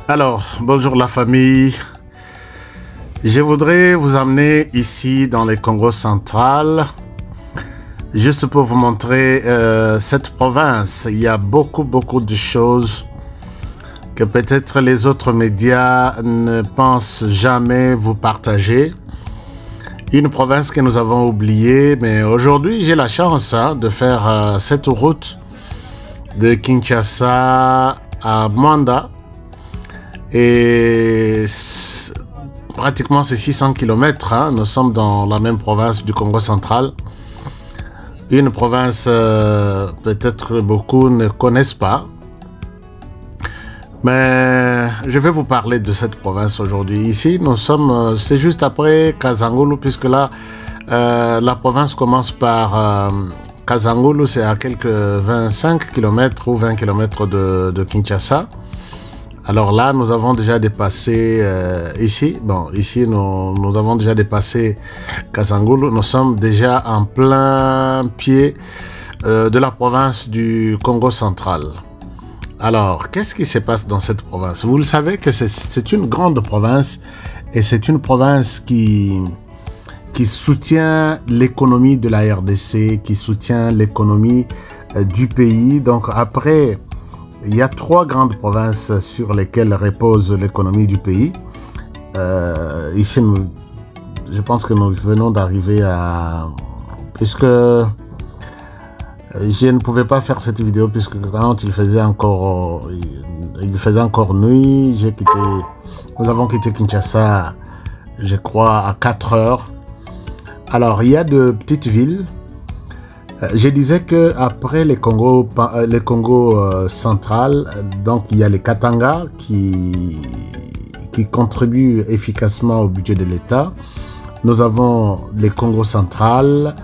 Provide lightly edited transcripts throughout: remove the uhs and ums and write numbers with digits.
Alors, bonjour la famille. Je voudrais vous amener ici dans le Congo central, juste pour vous montrer cette province. Il y a beaucoup de choses que peut-être les autres médias ne pensent jamais vous partager. Une province que nous avons oubliée, mais aujourd'hui j'ai la chance de faire cette route de Kinshasa à Mwanda. Et pratiquement c'est 600 km, nous sommes dans la même province du Congo central. Une province peut-être beaucoup ne connaissent pas. Mais je vais vous parler de cette province aujourd'hui. Ici, nous sommes, c'est juste après Kasangulu, puisque là, la province commence par Kasangulu, c'est à quelques 25 km ou 20 km de Kinshasa. Alors là, nous avons déjà dépassé ici. Bon, ici, nous avons déjà dépassé Kasangulu. Nous sommes déjà en plein pied de la province du Congo central. Alors, qu'est-ce qui se passe dans cette province? Vous le savez que c'est une grande province et c'est une province qui soutient l'économie de la RDC, qui soutient l'économie du pays. Donc après, il y a 3 grandes provinces sur lesquelles repose l'économie du pays. Ici, je pense que nous venons d'arriver à... Puisque... Je ne pouvais pas faire cette vidéo puisque quand il faisait encore nuit, nous avons quitté Kinshasa, je crois, à 4 heures. Alors, il y a de petites villes. Je disais que après les Congo central, donc il y a les Katanga qui contribuent efficacement au budget de l'État. Nous avons les Congo central.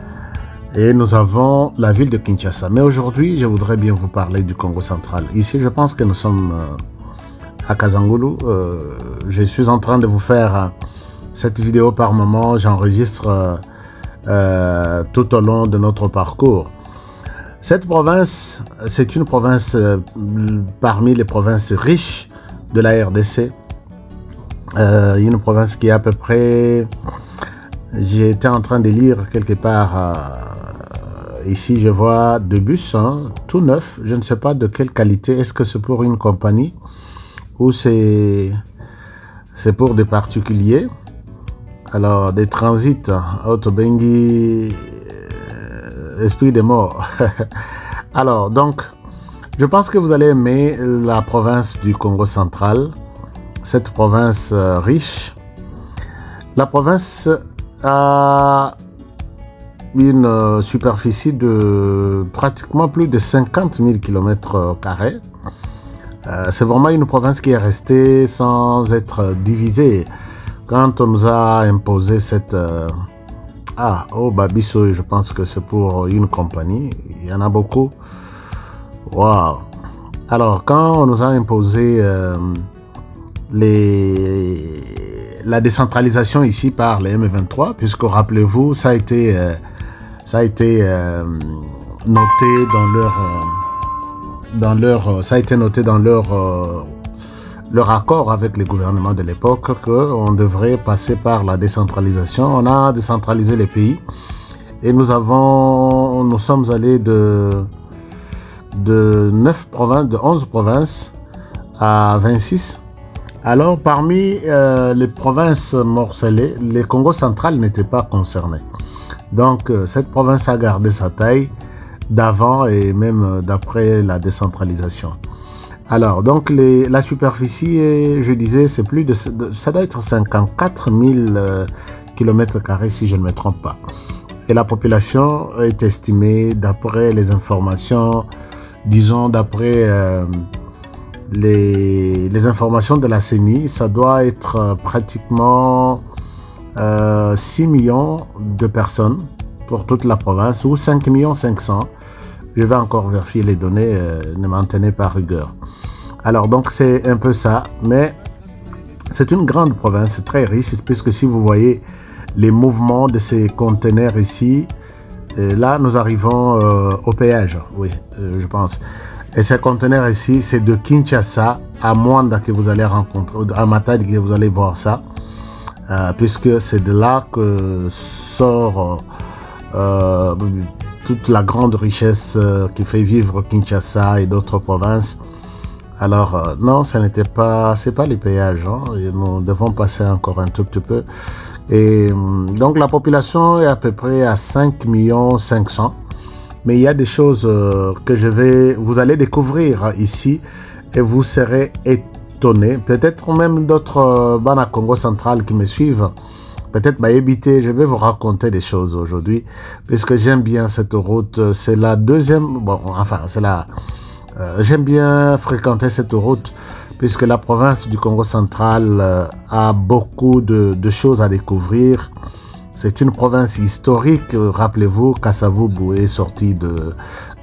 Et nous avons la ville de Kinshasa. Mais aujourd'hui, je voudrais bien vous parler du Congo central. Ici, je pense que nous sommes à Kasangulu. Je suis en train de vous faire cette vidéo par moment. J'enregistre tout au long de notre parcours. Cette province, c'est une province parmi les provinces riches de la RDC. Une province qui est à peu près... J'étais en train de lire quelque part... Ici, je vois 2 bus, tout neufs. Je ne sais pas de quelle qualité. Est-ce que c'est pour une compagnie ou c'est pour des particuliers? Alors, des transits, Autobengi, esprit des morts. Alors, donc, je pense que vous allez aimer la province du Congo central, cette province riche. La province a une superficie de pratiquement plus de 50 000 km². C'est vraiment une province qui est restée sans être divisée. Quand on nous a imposé cette... Babiso, je pense que c'est pour une compagnie. Il y en a beaucoup. Waouh! Alors, quand on nous a imposé la décentralisation ici par les M23, puisque rappelez-vous, ça a été noté dans leur accord avec les gouvernements de l'époque qu'on devrait passer par la décentralisation. On a décentralisé les pays et nous sommes allés de 11 provinces à 26. Alors, parmi les provinces morcelées, le Congo central n'était pas concerné. Donc, cette province a gardé sa taille d'avant et même d'après la décentralisation. Alors, donc, la superficie, je disais, c'est ça doit être 54 000 km² si je ne me trompe pas. Et la population est estimée, d'après les informations, disons, d'après les informations de la CENI, ça doit être pratiquement 6 millions de personnes pour toute la province, ou 5 500 000. Je vais encore vérifier les données, ne m'en tenez pas rigueur. Alors donc c'est un peu ça, mais c'est une grande province, très riche, puisque si vous voyez les mouvements de ces conteneurs ici. Et là, nous arrivons au péage, oui, je pense. Et ces conteneurs ici, c'est de Kinshasa à Mwanda que vous allez rencontrer, à Matadi que vous allez voir ça, puisque c'est de là que sort toute la grande richesse qui fait vivre Kinshasa et d'autres provinces. Alors, non, ce n'était pas, c'est pas les péages, hein, et nous devons passer encore un tout petit peu. Et donc, la population est à peu près à 5 500 000. Mais il y a des choses que vous allez découvrir ici et vous serez étonnés. Peut-être même d'autres Bana Congo central qui me suivent. Peut-être éviter, je vais vous raconter des choses aujourd'hui, puisque j'aime bien cette route. C'est la deuxième, j'aime bien fréquenter cette route, puisque la province du Congo central a beaucoup de choses à découvrir. C'est une province historique. Rappelez-vous, Kasavubu est sorti de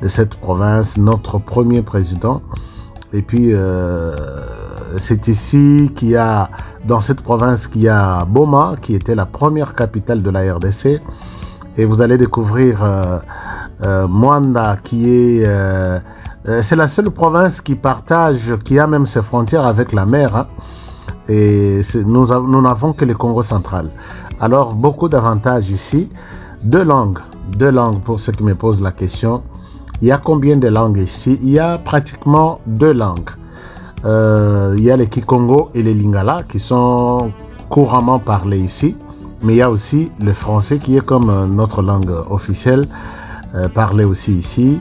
cette province, notre premier président. Et puis, c'est ici dans cette province qu'il y a Boma, qui était la première capitale de la RDC. Et vous allez découvrir Mwanda, qui est... c'est la seule province qui a même ses frontières avec la mer. Hein. Et nous n'avons que le Congo central. Alors, beaucoup d'avantages ici. Deux langues pour ceux qui me posent la question. Il y a combien de langues ici? Il y a pratiquement 2 langues. Il y a le Kikongo et le Lingala qui sont couramment parlés ici. Mais il y a aussi le français qui est comme notre langue officielle, parlé aussi ici.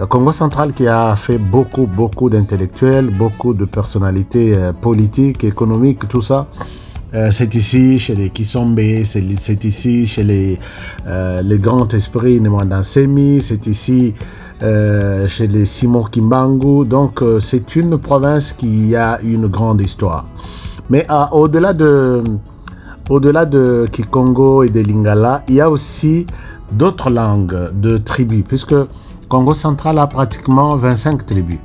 Congo central qui a fait beaucoup d'intellectuels, beaucoup de personnalités politiques, économiques, tout ça. C'est ici chez les Kisombe, c'est ici chez les grands esprits Nemwandansemi, c'est ici chez les Simon Kimbangu. Donc c'est une province qui a une grande histoire. Mais au-delà de Kikongo et de Lingala, il y a aussi d'autres langues de tribus, puisque Congo central a pratiquement 25 tribus.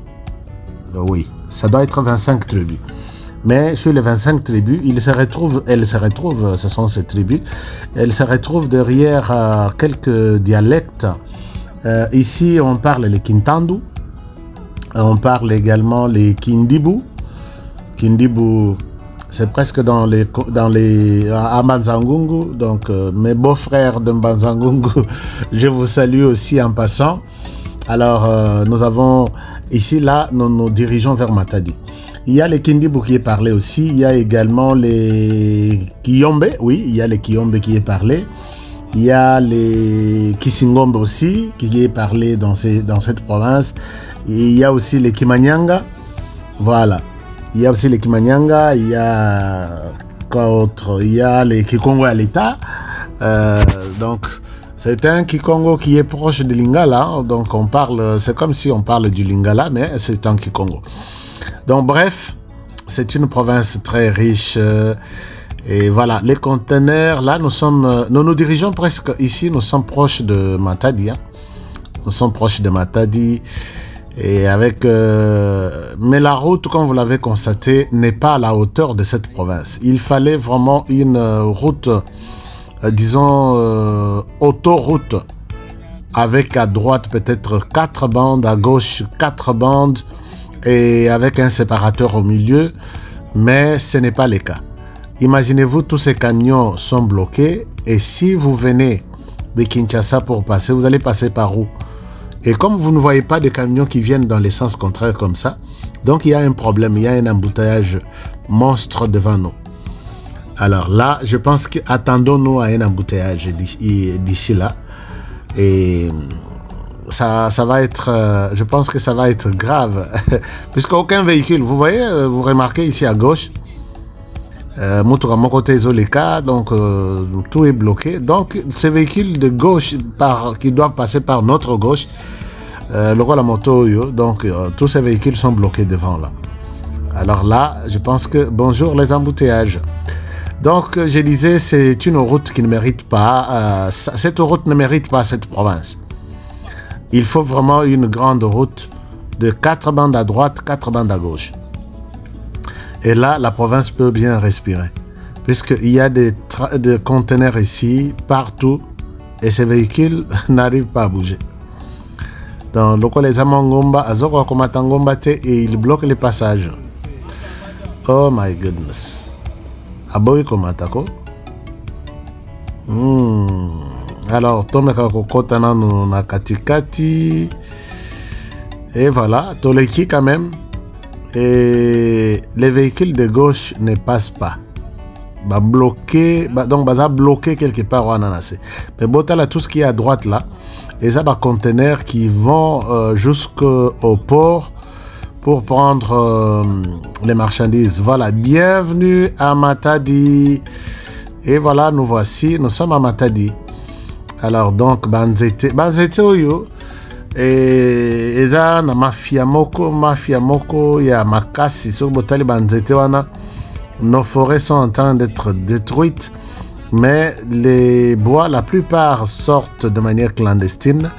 Oui, ça doit être 25 tribus. Mais sur les 25 tribus, ce sont ces tribus, elles se retrouvent derrière quelques dialectes. Ici, on parle les Kintandu, on parle également les Kindibu. Kindibu, c'est presque à Mbanzangungu. Donc, mes beaux-frères de Mbanzangungu, je vous salue aussi en passant. Alors, nous avons ici, là, nous nous dirigeons vers Matadi. Il y a les Kindibu qui est parlé aussi. Il y a également les Kiyombe. Oui, il y a les Kiyombe qui est parlé. Il y a les Kisingombe aussi qui est parlé dans cette province. Et il y a aussi les Kimanyanga. Voilà. Il y a aussi les Kimanyanga. Il y a quoi autre? Il y a les Kikongo à l'État. Donc, c'est un Kikongo qui est proche de Lingala. Donc, c'est comme si on parle du Lingala, mais c'est un Kikongo. Donc bref, c'est une province très riche et voilà, les conteneurs, là nous nous dirigeons presque ici, nous sommes proches de Matadi, hein. Nous sommes proches de Matadi et mais la route, comme vous l'avez constaté, n'est pas à la hauteur de cette province. Il fallait vraiment une route, disons autoroute, avec à droite peut-être 4 bandes, à gauche 4 bandes, et avec un séparateur au milieu, mais ce n'est pas le cas. Imaginez-vous, tous ces camions sont bloqués, et si vous venez de Kinshasa pour passer, vous allez passer par où? Et comme vous ne voyez pas de camions qui viennent dans les sens contraires comme ça, donc il y a un problème, il y a un embouteillage monstre devant nous. Alors là, je pense qu'attendons-nous à un embouteillage d'ici là, et ça va être, je pense que ça va être grave, puisqu'aucun véhicule, vous voyez, vous remarquez ici à gauche, moto à mon côté Zoleka, donc tout est bloqué. Donc ces véhicules de gauche qui doivent passer par notre gauche, le rôle à moto, donc tous ces véhicules sont bloqués devant là. Alors là, je pense que bonjour les embouteillages. Donc je disais, c'est une route qui ne mérite pas, cette route ne mérite pas cette province. Il faut vraiment une grande route de 4 bandes à droite, 4 bandes à gauche. Et là, la province peut bien respirer. puisqu'il y a des conteneurs ici, partout, et ces véhicules n'arrivent pas à bouger. Donc, lorsque les amangomba, azoko komatangomba te, et ils bloquent les passages. Oh my goodness. Aboy komatako. Alors, tomeka kokota nanu na katikati. Et voilà, toleki quand même. Et les véhicules de gauche ne passent pas. Donc, baza bloqué quelque part au ananase. Mais botala, tout ce qui est à droite là, et ça, conteneurs qui vont jusqu'au port pour prendre les marchandises. Voilà, bienvenue à Matadi. Et voilà, nous sommes à Matadi. Alors, donc, Banzete Oyo. Et ça, na mafia moko, ya makasi, sur Botali Banzete wana. Nos forêts sont en train d'être détruites, mais les bois, la plupart sortent de manière clandestine.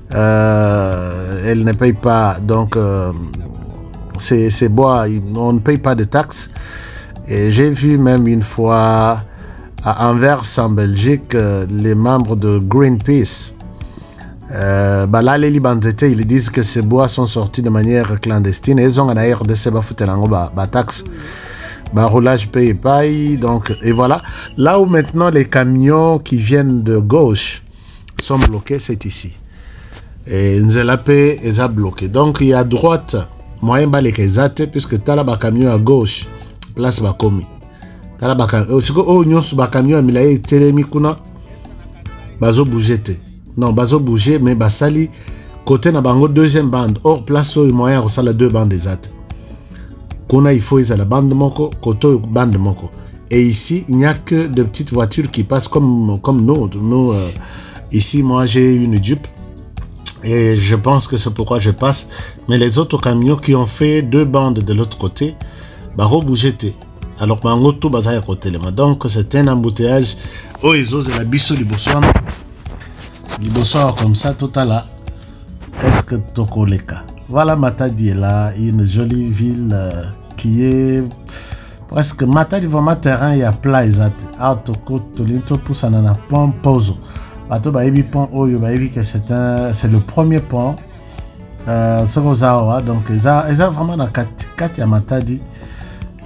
Elles ne payent pas, donc ces bois, on ne paye pas de taxes. Et j'ai vu même une fois à Anvers, en Belgique, les membres de Greenpeace. Là, les Libanzete, ils disent que ces bois sont sortis de manière clandestine. Et ils ont un air de ces taxes. Roulage paye. Donc, et voilà. Là où maintenant les camions qui viennent de gauche sont bloqués, c'est ici. Et Nzelape est bloqué. Donc, il y a à droite, moyen balé kezate, puisque t'as là camion à gauche, place bakomi. T'as là camion. Aussi, nyons camion à milaye telemi kuna, bazo bougete. Non, bazo bouger, mais basali, côté na bango deuxième bande. Or, place où moyen ressemble à deux bandes des ates. Kuna il faut ils à la bande moko, koto bande moko. Et ici, il n'y a que de petites voitures qui passent comme nous. Ici, moi, j'ai une Jeep. Et je pense que c'est pourquoi je passe. Mais les autres camions qui ont fait deux bandes de l'autre côté, bougete. Alors, bango tout bazay à côté. Donc, c'est un embouteillage. Oh, ils osent la bisso libosoana. Libosoana comme ça, tout à l'heure. Est-ce que Tokoleka? Voilà, Matadi est là, une jolie ville qui est presque Matadi, vraiment terrain, il y a plat exact. Autoco, Tolinto, pousse en un pont, pose. Bateau, baïbi pont, oyo, baïbi que c'est le premier pont. Donc, ils ont vraiment dans 4 à Matadi.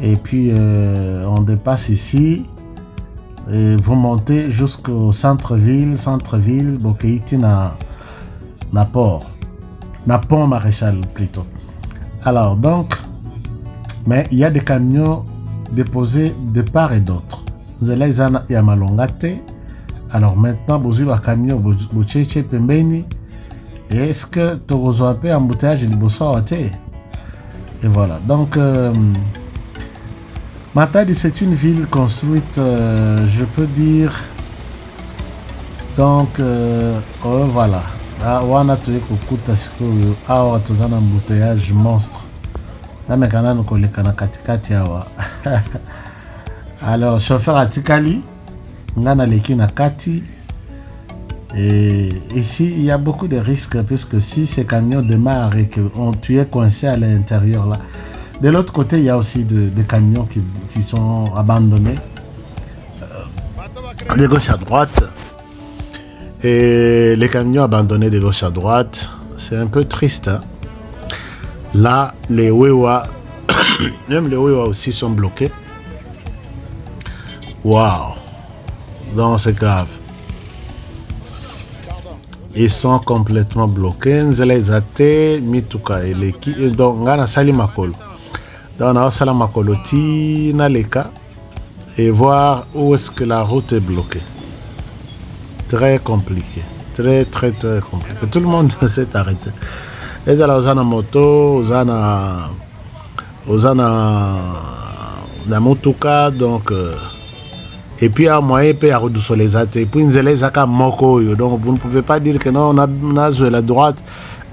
Et puis, on dépasse ici. Et vous montez jusqu'au centre-ville, Bokeiti na port. Na pont maréchal plutôt. Alors donc, mais il y a des camions déposés de part et d'autre. Zela izana ya malongate. Alors maintenant, vous avez un camion, vous cherchez pembeni. Est-ce que tu reçois un peu embouteillage de liboso? Et voilà. Donc, Matadi, c'est une ville construite, je peux dire. Donc, voilà. Wana tuye kukuta sikoyo awa tozana embouteillage monstre. Namekana nukoleka na katikati awa. Alors chauffeur atikali ngana leki na kati. Et ici il y a beaucoup de risques puisque si ces camions démarrent et que tu es coincé à l'intérieur là. De l'autre côté il y a aussi des camions qui sont abandonnés. De gauche à droite. Et les camions abandonnés de gauche à droite, c'est un peu triste. Hein? Là, les Wewa, même les Wewa aussi sont bloqués. Waouh! Donc c'est grave. Ils sont complètement bloqués. Nzelezate, Mituka et les donc on a sali makolo. Donc on a sali makolo ti na leka et voir où est-ce que la route est bloquée. Très compliqué, très compliqué. Tout le monde s'est arrêté. Et là, on a moto, on a la motoka, donc et puis à moyen peut à redousser les athées. Et puis ils ont moko, donc vous ne pouvez pas dire que non, on a joué la droite,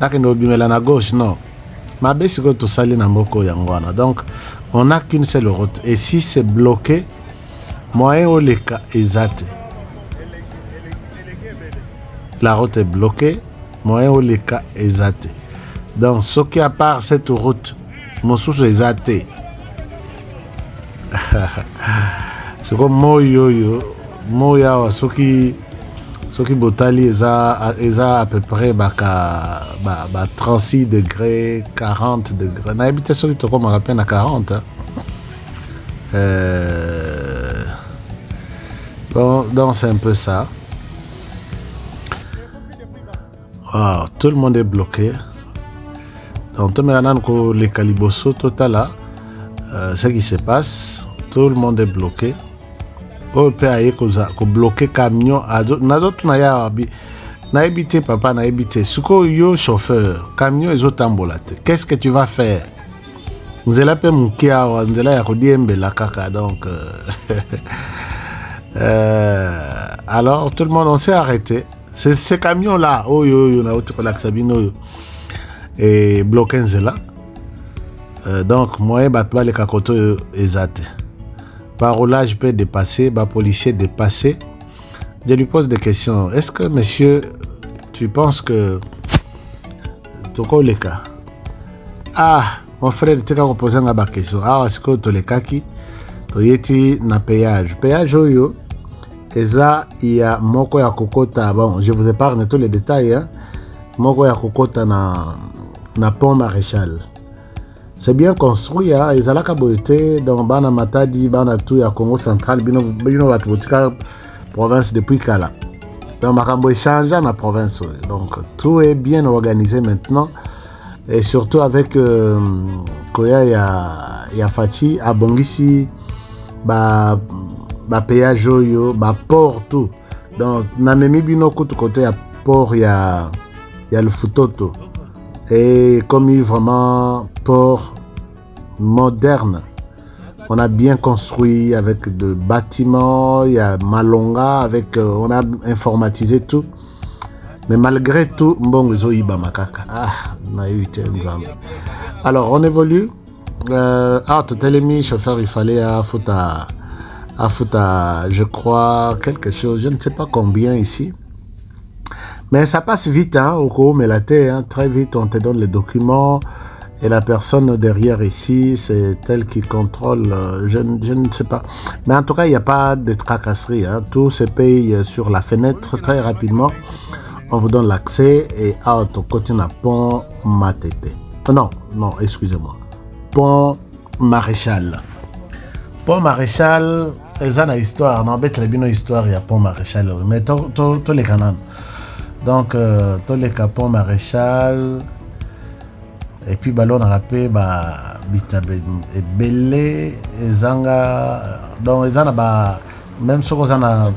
là qu'on a la gauche, non. Ma bête c'est que tout ça na moko yangwana. Donc on n'a qu'une seule route. Et si c'est bloqué, moyen au les cas exact. La route est bloquée, moyen où les cas exact. Donc, ce qui à part cette route, mon sous exact. C'est comme Moya, ceux qui botali, ils à peu près 36 degrés, 40 degrés. Na habité ceux qui comme à peine à 40. Donc c'est un peu ça. Wow, tout le monde est bloqué. Donc tout le monde les calibosso total ce qui se passe, tout le monde est bloqué. On peut aller bloquer camion na habité papa na habité. Suko yo chauffeur, camion ils ont tambolate. Qu'est-ce que tu vas faire? Nous allons pas moukia, nous allons ya kodiembe la kaka donc. Alors tout le monde on s'est arrêté. Ces camions là, na autocolak sabino et bloqué nzela. Donc moi batba les kakoto ezate. Parolage peut dépasser, policier dépasser. Je lui pose des questions. Est-ce que monsieur, tu penses que toko le cas? Ah, mon frère, tu as posé une question. Ah, est-ce que tu le cas qui? Tu yeti na péage. Péage oyo, eza ya moko ya kokota. Bon, je vous épargne tous les détails. Hein. Moko ya kokota na pont Maréchal. C'est bien construit, hein. Ils ont la caboté dans Bana Matadi, Bana tout ya Congo central, bino batutika province depuis Kala. Donc Makambo échange dans la province. Donc tout est bien organisé maintenant et surtout avec Koya ya Fati à Bongisi péage yo port tout. Donc na memi bino kutu côté ya port ya le Futoto. Et comme il vraiment port moderne, on a bien construit avec des bâtiments, il y a Malonga, avec, on a informatisé tout. Mais malgré tout, bon, makaka. Alors, on évolue. Totélémi, chauffeur, il fallait à fouta, je crois, quelque chose, je ne sais pas combien ici. Mais ça passe vite, hein, au coup, mais très vite, on te donne les documents et la personne derrière ici, c'est elle qui contrôle, je ne sais pas. Mais en tout cas, il n'y a pas de tracasserie, hein. Tout se paye sur la fenêtre très rapidement. On vous donne l'accès et au côté de pont Matete. Non, excusez-moi. Pont Maréchal. Pont Maréchal, ils ont une histoire, non, bête une histoire, il y a Pont Maréchal, mais tous les canons. Donc, tous les capons Maréchal, et puis ballon rappé, belé, ezanga, donc ezana même si on a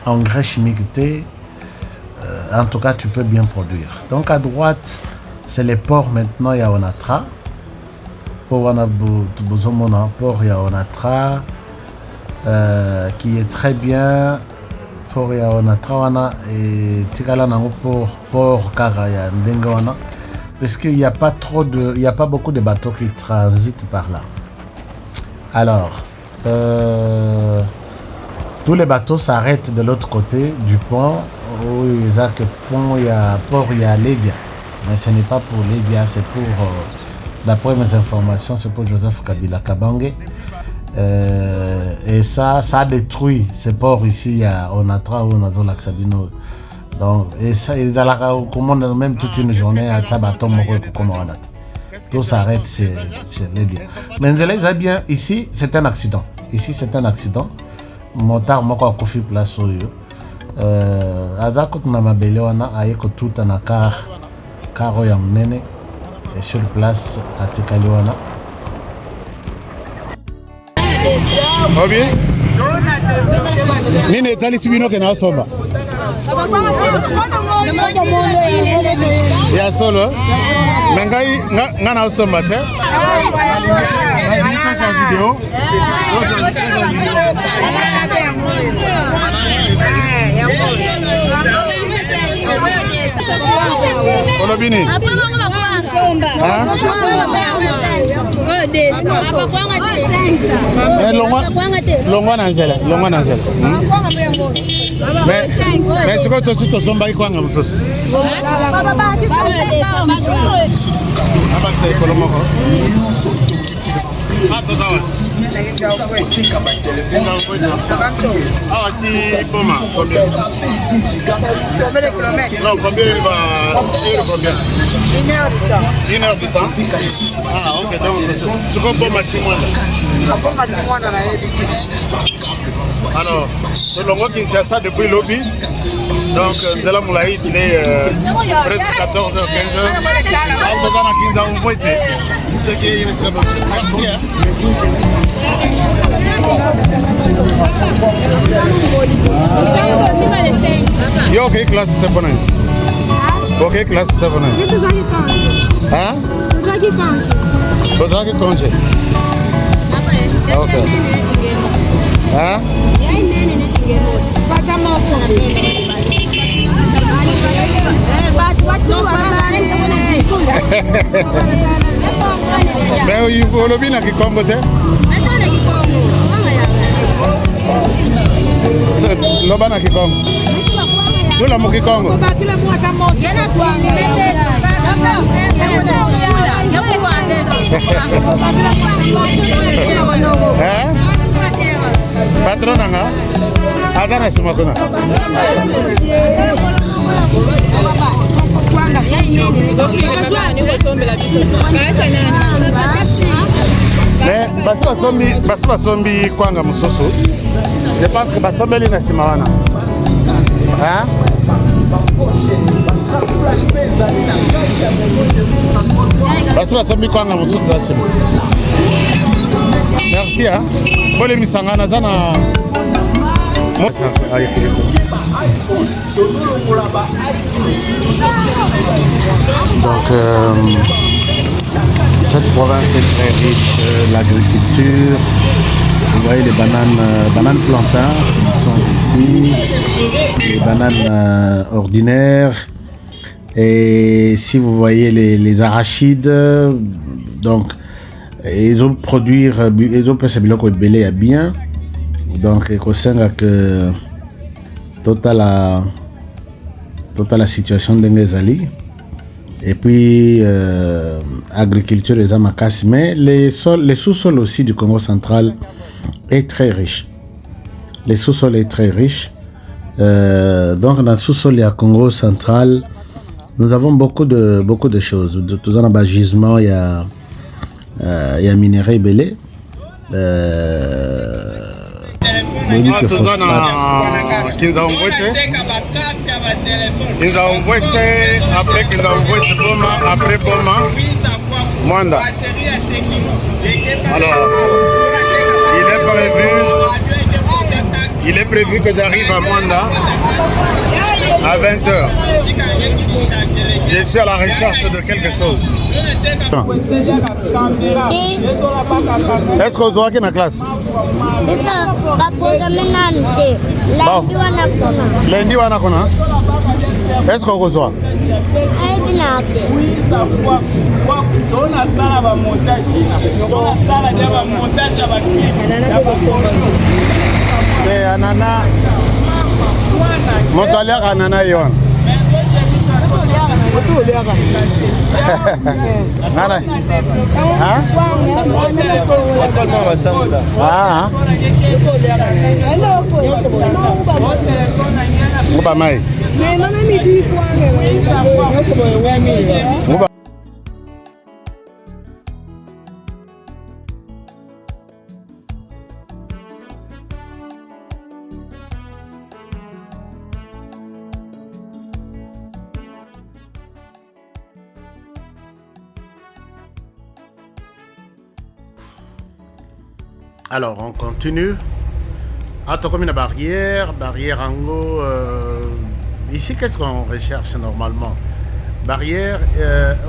engrais chimique, en tout cas tu peux bien produire. Donc à droite, c'est les ports maintenant, il y a Onatra, port ya Onatra, qui est très bien. Pour ya Onatra et tikala nango port Karaya Ndengawana parce qu'il n'y a pas beaucoup de bateaux qui transitent par là. Alors tous les bateaux s'arrêtent de l'autre côté du pont où il y a que pont, il y a port, il y a Lédia, mais ce n'est pas pour Lédia, c'est pour d'après mes informations, c'est pour Joseph Kabila Kabange. Et ça a détruit ces ports ici à Onatra ou Nazola Sabino. Donc, et ça, ils commandent même toute une journée à Tabaton Moko Komoranat. Tout s'arrête chez les dieux. Mais bien, ici, c'est un accident. Ici, c'est un accident. Motard Moko a Kofi Place. Azakot Namabelewana a Eko tout un car Yamnene et sur place à Tikaliwana. Obi nini etalisi bino ke na somba ya solo ngai na somba te na vidéo Olobini Longwa Nanzela. Mais c'est quoi toi tu te sens baï quoi ngam sos? Ah, totawa. Ah, tu Boma, combien? Non, combien il va? Combien? 1 heure de temps. Ah, ok, donc tu comprends maximum. Alors, selon moi, Kinshasa depuis lobby. Donc, Zela Moulaïd, il est presque 14h, 15h. C'est qui est merci. Yo, quelle classe tu es bonne? Ok, classe tu es bonne? Hein? Besoin de congé. Ok. Hein? Mais il faut le bien qui Congo, c'est le ban qui Congo. Nous la moki Congo. Hein? Patron nanga? Adana simakuna. Mais basombi kwanga mususu. Je pense que basombeli na simawana. Hein? Basombi kwanga mususu na sima. Merci hein. Bole misangana zana. Donc cette province est très riche de l'agriculture. Vous voyez les bananes plantains qui sont ici, les bananes ordinaires. Et si vous voyez les arachides, donc ils ont produire, ils ont passé biloko belé à bien. Donc il faut que toute la situation d'Engezali. Et puis agriculture des Amakas, mais les sous-sols aussi du Congo central est très riche. Les sous-sols est très riche. Donc dans le sous-sol du Congo central, nous avons beaucoup de choses. Tout ça dans le gisement, il y a minerai belé. Après Boma, Mwanda. Alors, il est prévu que j'arrive à Mwanda à 20h. Je suis à la recherche de quelque chose. Est-ce que vous avez une classe? Lundi, est-ce que vous avez? Anana. Montalia anana yon. Nada. Ah? Ah. Muba mai. Muba. Alors, on continue. Ah, tu as comme une barrière Ango. Ici, qu'est-ce qu'on recherche normalement? Barrière,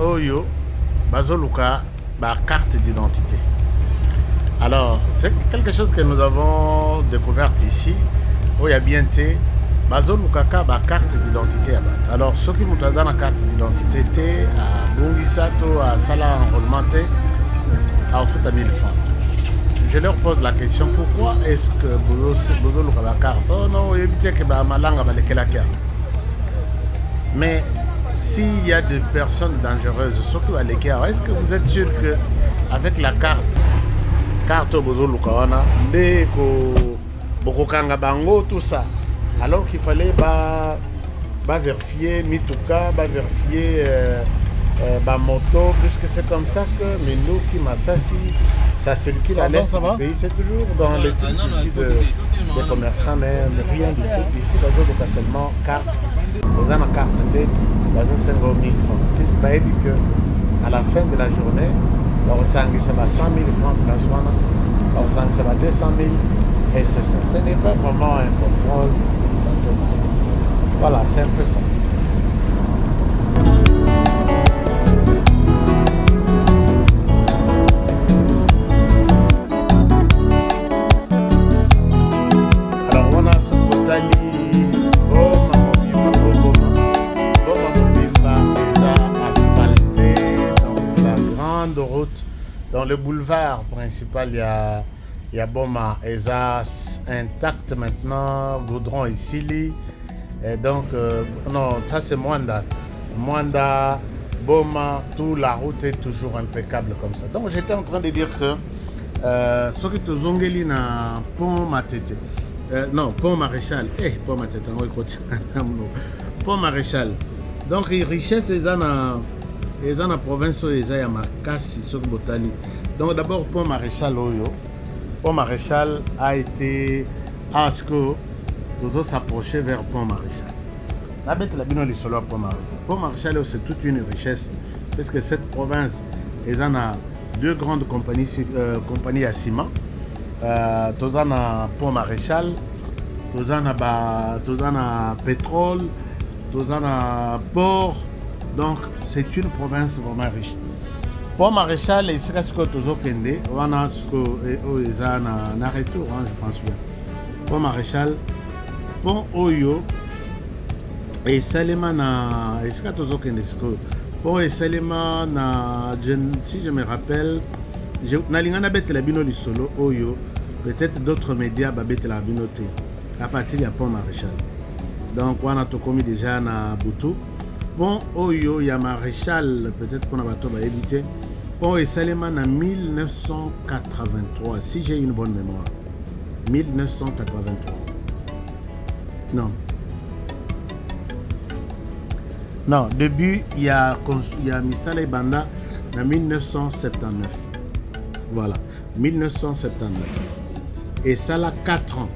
Oyo, Bazoluka, carte d'identité. Alors, c'est quelque chose que nous avons découvert ici. Où il y a bien été, Bazoluka, carte d'identité. Alors, ceux qui nous donnent la carte d'identité, à Bungisato, à Sala enrôlement, à offert à 1000 francs. Je leur pose la question, pourquoi est-ce que vous avez la carte? Oh non, il y a que malanga balekela carte. Mais s'il y a des personnes dangereuses, surtout à l'écart, est-ce que vous êtes sûr qu'avec la carte, carte bozoluka wana nde bokokanga bango tout ça alors qu'il fallait vérifier mituka vérifier moto puisque c'est comme ça que Minduki Masasi ça circule à l'est du pays, c'est toujours dans les trucs ici des commerçants mais rien du tout ici bazoluka seulement carte oza na carte te bazosenga 1000 francs puisque bayebi que à la fin de la journée baosangisa 100 000 francs place wana baosangisa 200 000 et c'est ça. Ce n'est pas vraiment un contrôle, ça fait mal. Voilà, c'est un peu ça. Alors on a ce Botali, Boma Mobimba, déjà asphalté, donc la grande route. Dans le boulevard principal, il y a Boma Eza intact maintenant, goudron ici. Et donc, non, ça c'est Mwanda. Mwanda, Boma, toute la route est toujours impeccable comme ça. Donc j'étais en train de dire que ce qui te zongeli na pont Matete, non, pont Maréchal, pont Matete, pont Maréchal. Donc, richesse est dans la province où il y a Makassi, sur Botali. Donc d'abord, pont Maréchal Oyo. Pont Maréchal a été à ce que toujours s'approcher vers Pont Maréchal. La bête la bino lisolo Pont Maréchal. Pont Maréchal c'est toute une richesse parce que cette province ils en a deux grandes compagnies à ciment. Tous en a Pont Maréchal, tous en a pétrole, tous en a port. Donc c'est une province vraiment riche. Pont Maréchal, il serait ce que tu as dit, on a ce que ils ont un retour, je pense bien. Pont Maréchal, Pont Oyo, et Salema na, est-ce que tu as dit ce que Pont et Salema na, si je me rappelle, Nalingana bête la bino solo Oyo, peut-être d'autres médias bête la binoté à partir de Pont Maréchal. Donc on a tout commis déjà na Boutou. Pont Oyo, il y a Maréchal, peut-être qu'on a évité. Pont et Salema en 1983, si j'ai une bonne mémoire. 1983. Non. Non, début, il y a Misala et Banda en 1979. Voilà, 1979. Et ça a 4 ans.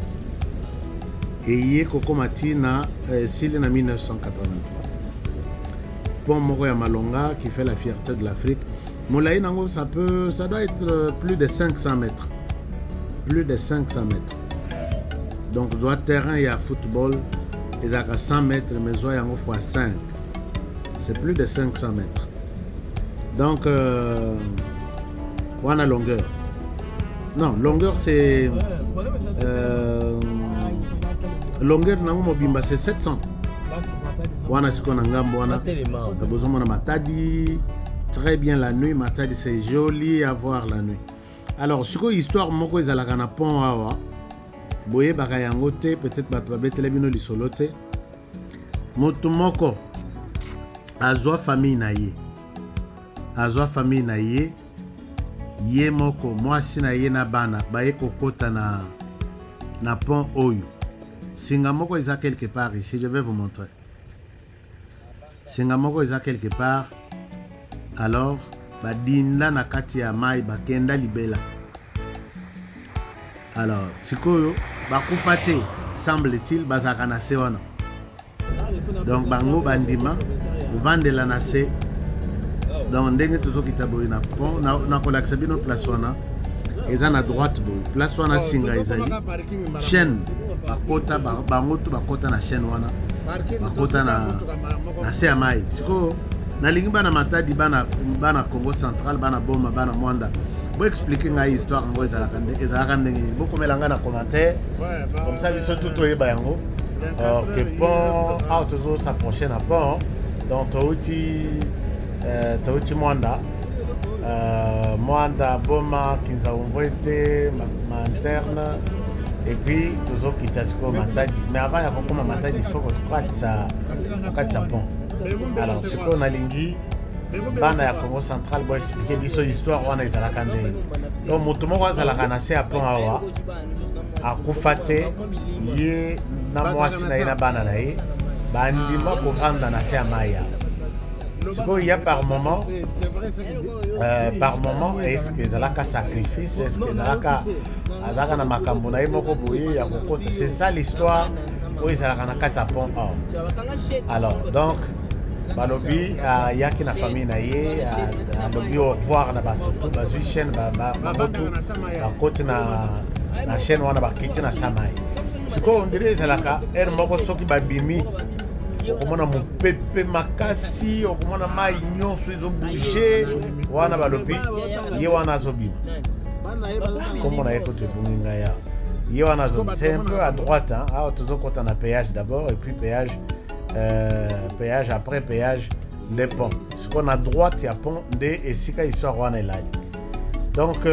Et il y a Kokomati en 1983. Pont Moroya Malonga qui fait la fierté de l'Afrique. Moulaï Nango, ça doit être plus de 500 mètres. Plus de 500 mètres. Donc, le terrain, il y a football, il y a 100 mètres, mais il y a fois 5. C'est plus de 500 mètres. Donc, on a longueur. Non, longueur, c'est. Longueur, Nango Mobimba, c'est 700. Wana siko na ngambo wana besoin de Matadi très bien la nuit. Matadi c'est joli à voir la nuit. Alors siko histoire moko ezalaka na pont awa boye baka yango te peut-être bato babetela bino lisolo te moto moko azwa famille na ye ye moko mwasi na ye na bana baye kokota na pont oyo singa moko eza quelque part ici, je vais vous montrer. Singamoko eza quelque part. Alors, badinda na kati ya mai bakenda libela. Alors, sikoyo bakufate semble-t-il bazaka na se wana. Donc bango bandima vandela na se. Donc ndenge tozo kitaboyi na pont na kolakisa bino place wana. Eza na droite boy. Place wana singa ezali. Chaîne bakota bango to bakota na chaîne wana. Bakota na se amai. Siko nalingi bana Matadi bana Congo central bana Boma bana Mwanda. Pour expliquer la histoire ngo ezalaka ndenge beaucoup melanga na commentaire. Comme ça biso tout oyeba yango. Que pont a toujours s'approcher na pont. Donc touti Mwanda. Mwanda Boma Kinza Umwete ma interne. Et puis toujours Kitasiko Matadi. Mais avant il y a beaucoup Matadi, il faut que tu ça pont. Alors ce qu'on a lingi bana ya Congo central bo expliquer biso histoire wana ezalaka ndenge. Donc moto moko azalaka na se ya pont awa akufa te ye na mwasi na ye na bana na ye bandima kovanda na se ya mai awa. Il y a par moment, est-ce que ezalaka sacrifice, est-ce que ezalaka azalaka na makambo na ye moko boye ya kokota. C'est ça l'histoire où ezalaka na kati ya pont or. Alors donc balobi yaki na famille na ye alobi au revoir na batutu bazwi chaîne bamotu bakoti na chaîne wana bakiti na samai. Sikoyo on dirait ezalaka ere moko soki babimi okomona mopepe makasi okomona mai nyonso ezobouge wana balobi ye wana azobima komona ye koto ebungi ngai awa ye wana azobima. C'est un peu à droite awa tozokota na péage d'abord et puis péage après péage nde pont sikoyo na droite ya pont nde esika histoire wana elali. Donc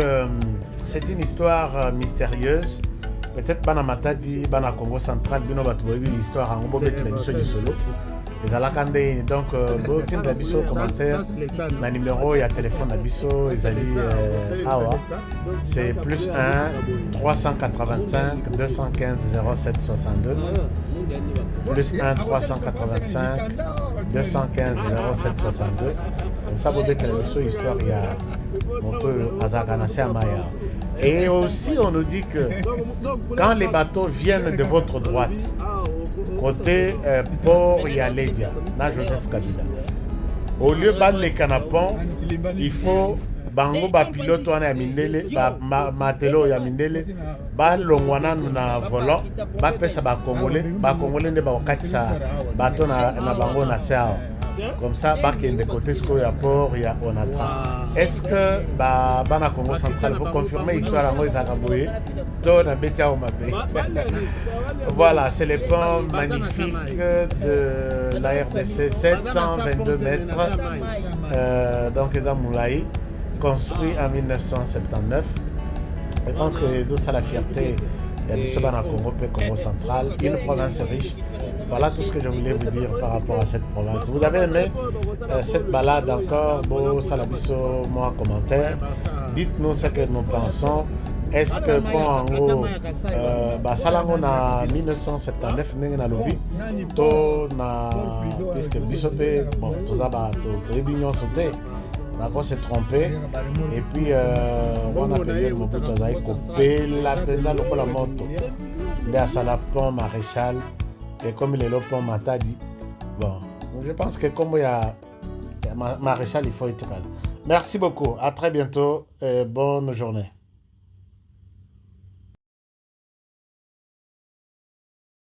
c'est une histoire mystérieuse. Peut-être bana matadi bana Congo central bino batu boyebi l'histoire yango bobetela biso lisolo ezalaka ndenge. Donc botinda biso commentaire na numéro ya téléphone na biso ezali awa c'est +1 385 215 07 62 +1 385 215 07 62. Comme ça bobetela biso histoire ya moto azalaka na se ya maya. Et aussi, on nous dit que quand les bateaux viennent de votre droite, côté port Yaledia, na Joseph Kabila, au lieu de les canapons, il faut bango ba pilote wana ya mindele matelo ya mindele ba longwana na volant ba pesa ba congolais nde ba okatisa bateau na bango na sao. Comme ça, bakende côté ce ya port ya Onatra. Est-ce que bana Congo central vous confirmez l'histoire à moi Zagaboye to na betia o mabe. Voilà, c'est le pont magnifique de la RDC, 722 mètres. Donc les Amoulaï, construit en 1979. Je pense que les autres, c'est la fierté. Il y a du Bana Congo, Congo central, une province riche. Voilà tout ce que je voulais vous dire par rapport à cette province. Vous avez aimé cette balade encore? Bon, Salabiso, moi, commentaire. Dites-nous ce que nous pensons. Est-ce que pour en gros, Salango na 1979 n'est na lobby, to na puisque Bissopé, bon, tout ça, to ébignon sauté. On s'est trompé et puis on a appelé mon pote Azaï Kopé la pédale pour la moto. Il y a Salapon Maréchal. Et comme il est là pour Matadi, bon, je pense que comme il y a Maréchal, il faut être là. Merci beaucoup, à très bientôt et bonne journée.